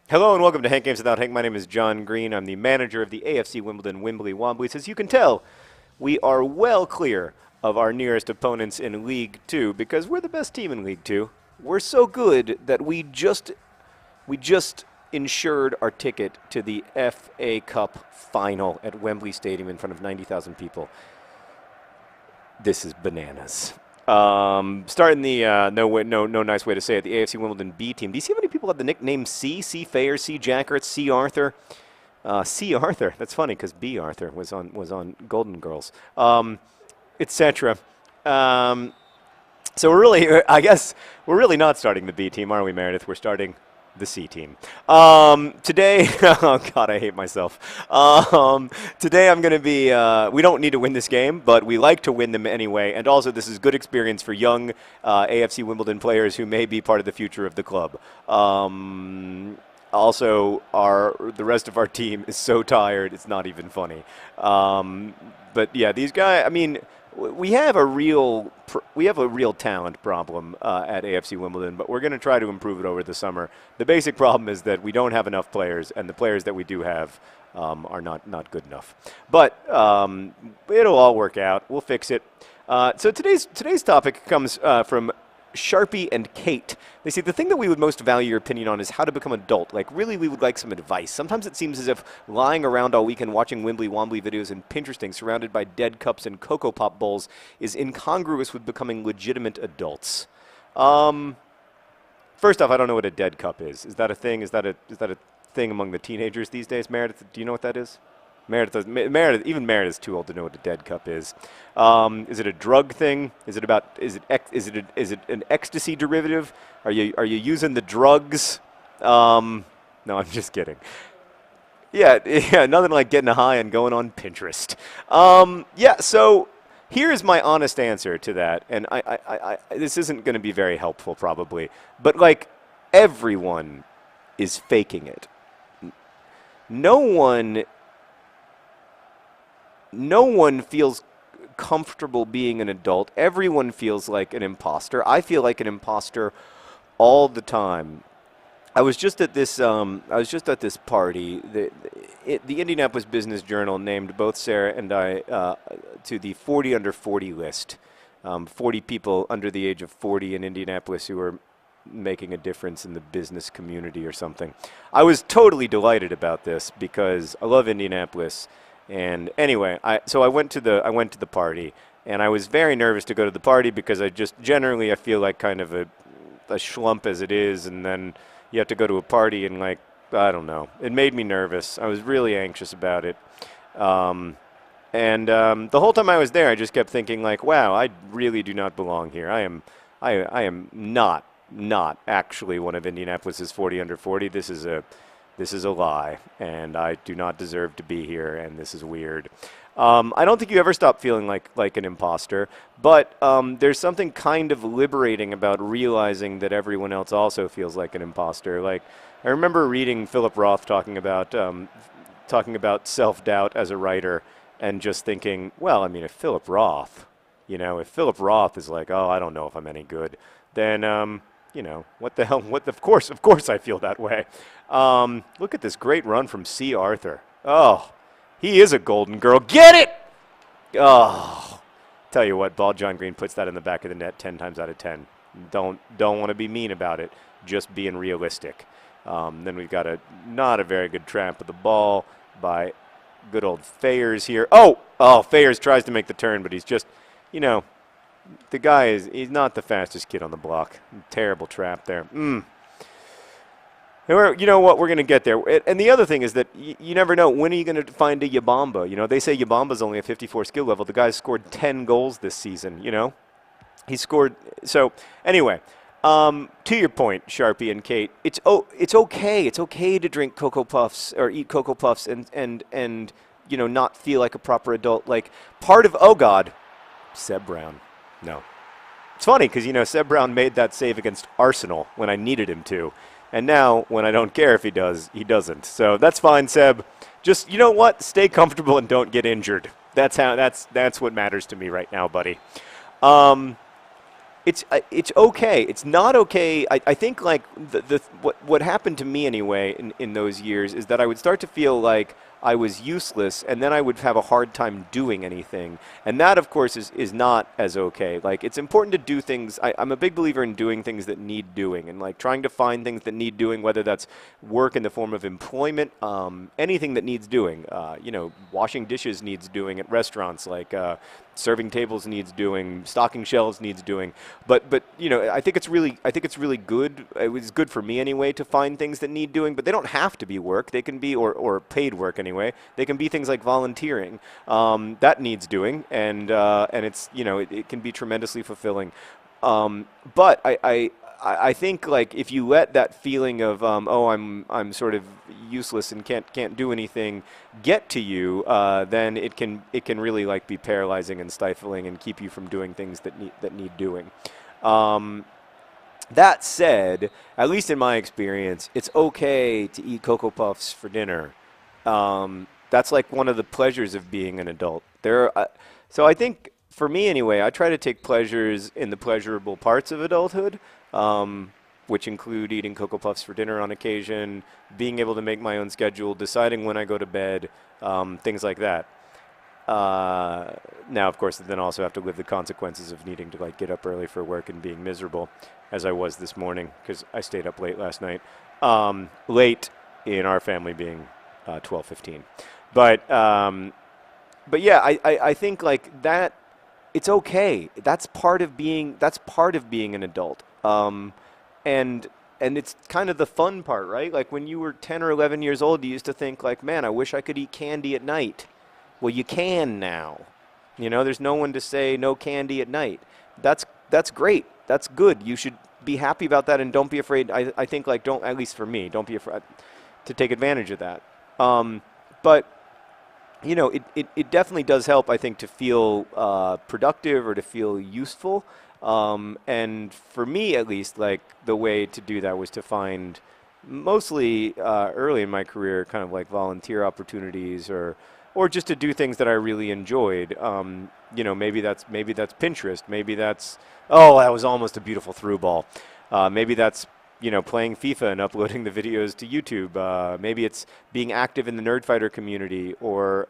Hello and welcome to Hank Games Without Hank. My name is John Green. I'm the manager of the AFC Wimbledon Wimbly Womblys. As you can tell, we are well clear of our nearest opponents in League Two because we're the best team in League Two. We're so good that we just insured our ticket to the FA Cup final at Wembley Stadium in front of 90,000 people. This is bananas. Starting the no nice way to say it, the AFC Wimbledon B team. Do you see how many people have the nickname C? C. Fayer, C. Jackert, C. Arthur. C. Arthur. That's funny because B. Arthur was on Golden Girls, etc. So we're really, I guess, we're really not starting the B team, are we, Meredith? We're starting the C team. Today, oh God, I hate myself. Today I'm going to be, we don't need to win this game, but we like to win them anyway. And also this is good experience for young AFC Wimbledon players who may be part of the future of the club. Also, the rest of our team is so tired, it's not even funny. But yeah, these guys, I mean, we have a real talent problem at AFC Wimbledon, but we're going to try to improve it over the summer. The basic problem is that we don't have enough players, and the players that we do have are not good enough. But it'll all work out. We'll fix it. So today's topic comes from Sharpie and Kate. They say the thing that we would most value your opinion on is how to become an adult. Like, really, we would like some advice. Sometimes it seems as if lying around all weekend watching Wimbly Wombly videos and Pinteresting surrounded by dead cups and Cocoa Pop bowls is incongruous with becoming legitimate adults. First off, I don't know what a dead cup is. Is that a thing? Is that a thing among the teenagers these days? Meredith, do you know what that is? Even Meredith's too old to know what a dead cup is. Is it a drug thing? Is it an ecstasy derivative? Are you using the drugs? No, I'm just kidding. Yeah, nothing like getting high and going on Pinterest. Yeah, so here's my honest answer to that, and I this isn't going to be very helpful probably, but like everyone is faking it. No one feels comfortable being an adult. Everyone feels like an imposter. I feel like an imposter all the time. I was just at this party. The Indianapolis Business Journal named both Sarah and I to the 40 under 40 list. 40 people under the age of 40 in Indianapolis who are making a difference in the business community or something. I was totally delighted about this because I love Indianapolis. And anyway, so I went to the party, and I was very nervous to go to the party because I feel like kind of a schlump as it is, and then you have to go to a party and like, I don't know. It made me nervous. I was really anxious about it. The whole time I was there, I just kept thinking like, wow, I really do not belong here. I am not actually one of Indianapolis's 40 under 40. This is a lie, and I do not deserve to be here, and this is weird. I don't think you ever stop feeling like an imposter, but there's something kind of liberating about realizing that everyone else also feels like an imposter. Like, I remember reading Philip Roth talking about self-doubt as a writer, and just thinking, well, I mean, if Philip Roth is like, oh, I don't know if I'm any good, then what the hell? Of course I feel that way. Look at this great run from C. Arthur. Oh, he is a golden girl. Get it! Oh, tell you what, Ball John Green puts that in the back of the net 10 times out of 10. Don't want to be mean about it. Just being realistic. Then we've got not a very good trap of the ball by good old Fayers here. Oh, Fayers tries to make the turn, but he's just, the guy he's not the fastest kid on the block. Terrible trap there. You know what? We're going to get there. And the other thing is that you never know. When are you going to find a Yabamba? They say Yabamba's only a 54 skill level. The guy's scored 10 goals this season, He scored. So, anyway, to your point, Sharpie and Kate, it's okay. It's okay to drink Cocoa Puffs or eat Cocoa Puffs and not feel like a proper adult. Like, part of, oh, God, Seb Brown. No. It's funny because, Seb Brown made that save against Arsenal when I needed him to. And now, when I don't care if he does, he doesn't. So that's fine, Seb. Just, you know what? Stay comfortable and don't get injured. That's what matters to me right now, buddy. it's okay. It's not okay. I think like what happened to me anyway in those years is that I would start to feel like I was useless, and then I would have a hard time doing anything. And that, of course, is not as okay. Like, it's important to do things. I'm a big believer in doing things that need doing, and like trying to find things that need doing, whether that's work in the form of employment, anything that needs doing. You know, washing dishes needs doing at restaurants, like serving tables needs doing, stocking shelves needs doing. But you know, I think it's really good. It was good for me anyway to find things that need doing, but they don't have to be work. They can be or paid work anyway. They can be things like volunteering that needs doing, and it's, you know, it can be tremendously fulfilling. But I think like if you let that feeling of oh, I'm sort of useless and can't do anything get to you, then it can really like be paralyzing and stifling and keep you from doing things that need doing. That said, at least in my experience, it's okay to eat Cocoa Puffs for dinner. That's like one of the pleasures of being an adult. So I think for me anyway, I try to take pleasures in the pleasurable parts of adulthood, which include eating Cocoa Puffs for dinner on occasion, being able to make my own schedule, deciding when I go to bed, things like that. Now, of course, then also have to live the consequences of needing to like get up early for work and being miserable, as I was this morning because I stayed up late last night. Late in our family being 12:15, but yeah, I think like that. It's okay. That's part of being an adult. And it's kind of the fun part, right? Like when you were 10 or 11 years old, you used to think like, man, I wish I could eat candy at night. Well, you can now. You know, there's no one to say no candy at night. That's great. That's good. You should be happy about that, and don't be afraid. I think like don't, at least for me, don't be afraid to take advantage of that. But you know, it definitely does help, I think, to feel productive or to feel useful. And for me, at least, like the way to do that was to find mostly early in my career, kind of like volunteer opportunities or just to do things that I really enjoyed. You know, maybe that's Pinterest. Maybe that's, oh, that was almost a beautiful through ball. Maybe that's, you know, playing FIFA and uploading the videos to YouTube. Maybe it's being active in the Nerdfighter community or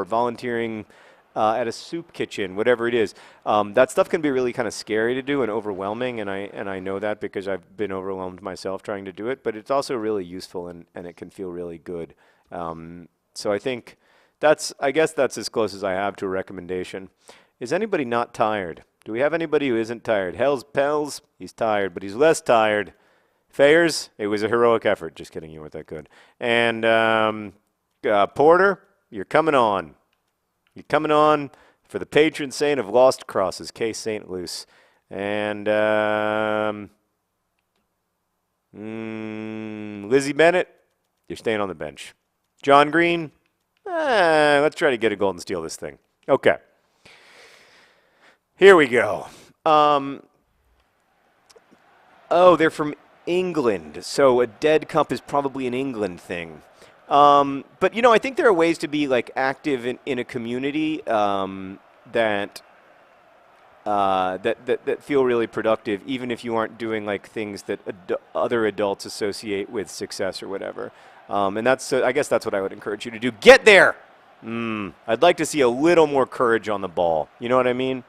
volunteering at a soup kitchen, whatever it is. That stuff can be really kind of scary to do and overwhelming, and I know that because I've been overwhelmed myself trying to do it, but it's also really useful and it can feel really good. So I think I guess that's as close as I have to a recommendation. Is anybody not tired? Do we have anybody who isn't tired? Hell's Pels, he's tired, but he's less tired. Fayers, it was a heroic effort. Just kidding, you weren't that good. And Porter, you're coming on. You're coming on for the patron saint of lost crosses, K. St. Luce. And Lizzie Bennett, you're staying on the bench. John Green, let's try to get a goal and steal this thing. Okay. Here we go. Oh, they're from England. So a dead cup is probably an England thing. But, you know, I think there are ways to be, like, active in a community that feel really productive, even if you aren't doing, like, things that other adults associate with success or whatever. And I guess that's what I would encourage you to do. Get there! I'd like to see a little more courage on the ball. You know what I mean?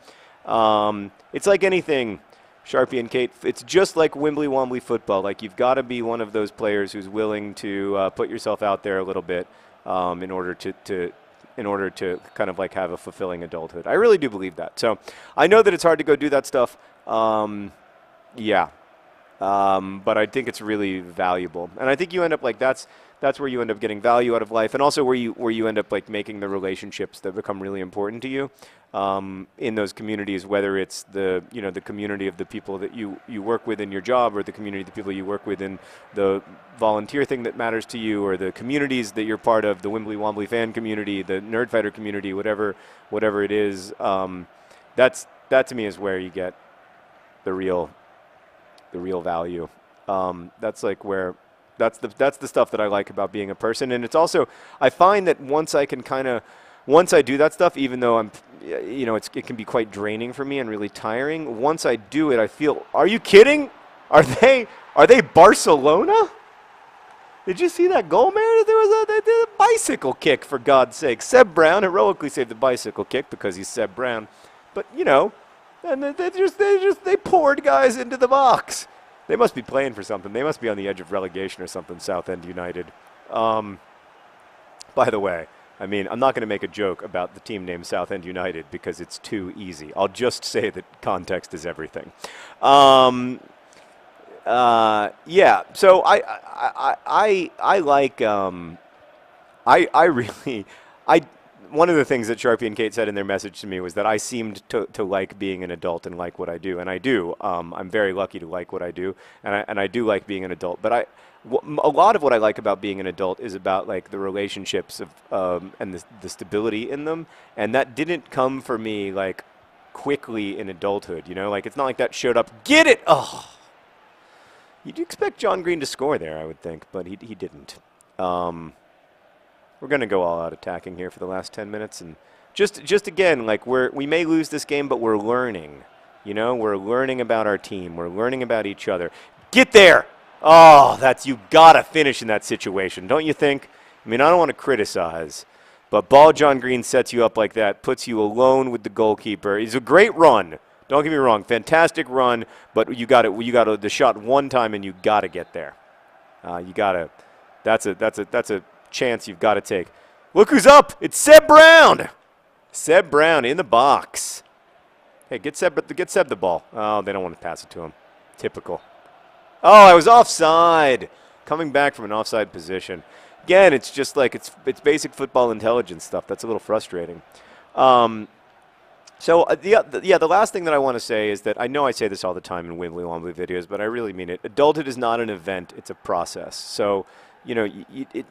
It's like anything, Sharpie and Kate. It's just like Wombly football. Like, you've got to be one of those players who's willing to put yourself out there a little bit in order to kind of like have a fulfilling adulthood. I really do believe that. So I know that it's hard to go do that stuff. Yeah. But I think it's really valuable, and I think you end up like that's where you end up getting value out of life, and also where you end up like making the relationships that become really important to you in those communities, whether it's the community of the people that you work with in your job, or the community of the people you work with in the volunteer thing that matters to you, or the communities that you're part of, the Wombly fan community, the Nerdfighter community, whatever it is. That to me is where you get the real value. That's like where that's the stuff that I like about being a person. And it's also, I find that once I do that stuff, even though I'm you know, it can be quite draining for me and really tiring. Once I do it, I feel, are you kidding? Are they Barcelona? Did you see that goal, man? They did a bicycle kick, for God's sake. Seb Brown heroically saved the bicycle kick because he's Seb Brown. But, you know, and they poured guys into the box. They must be playing for something. They must be on the edge of relegation or something, Southend United. By the way, I mean, I'm not going to make a joke about the team named Southend United because it's too easy. I'll just say that context is everything. Yeah, so I like one of the things that Sharpie and Kate said in their message to me was that I seemed to like being an adult and like what I do, and I do. I'm very lucky to like what I do, and I do like being an adult. But a lot of what I like about being an adult is about like the relationships of and the stability in them, and that didn't come for me like quickly in adulthood. You know, like it's not like that showed up. Get it? Oh. You'd expect John Green to score there, I would think, but he didn't. We're going to go all out attacking here for the last 10 minutes. And just again, like we may lose this game, but we're learning. You know, we're learning about our team. We're learning about each other. Get there! Oh, you got to finish in that situation, don't you think? I mean, I don't want to criticize, but ball John Green sets you up like that, puts you alone with the goalkeeper. It's a great run. Don't get me wrong, fantastic run, but you got the shot one time and you got to get there. That's a chance you've got to take. Look who's up! It's Seb Brown. Seb Brown in the box. Hey, get Seb the ball. Oh, they don't want to pass it to him. Typical. Oh, I was offside. Coming back from an offside position. Again, it's just like it's basic football intelligence stuff. That's a little frustrating. So the last thing that I want to say is that I know I say this all the time in Wombly videos, but I really mean it. Adulthood is not an event; it's a process. So, you know,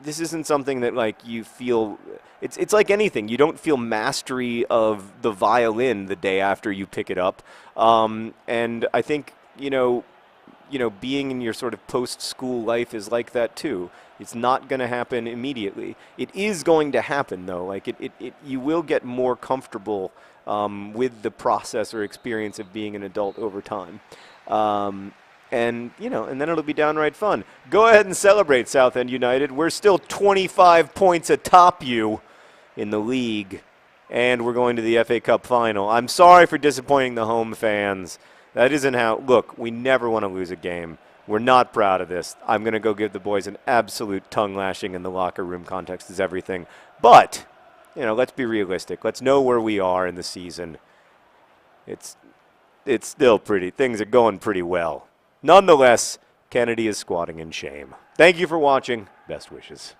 this isn't something that like you feel. It's like anything. You don't feel mastery of the violin the day after you pick it up. And I think you know, being in your sort of post-school life is like that too. It's not going to happen immediately. It is going to happen though. Like you will get more comfortable. With the process or experience of being an adult over time. And, you know, and then it'll be downright fun. Go ahead and celebrate, Southend United. We're still 25 points atop you in the league, and we're going to the FA Cup final. I'm sorry for disappointing the home fans. That isn't how – look, we never want to lose a game. We're not proud of this. I'm going to go give the boys an absolute tongue lashing in the locker room. Context is everything. But – you know, let's be realistic. Let's know where we are in the season. It's still things are going pretty well. Nonetheless, Kennedy is squatting in shame. Thank you for watching. Best wishes.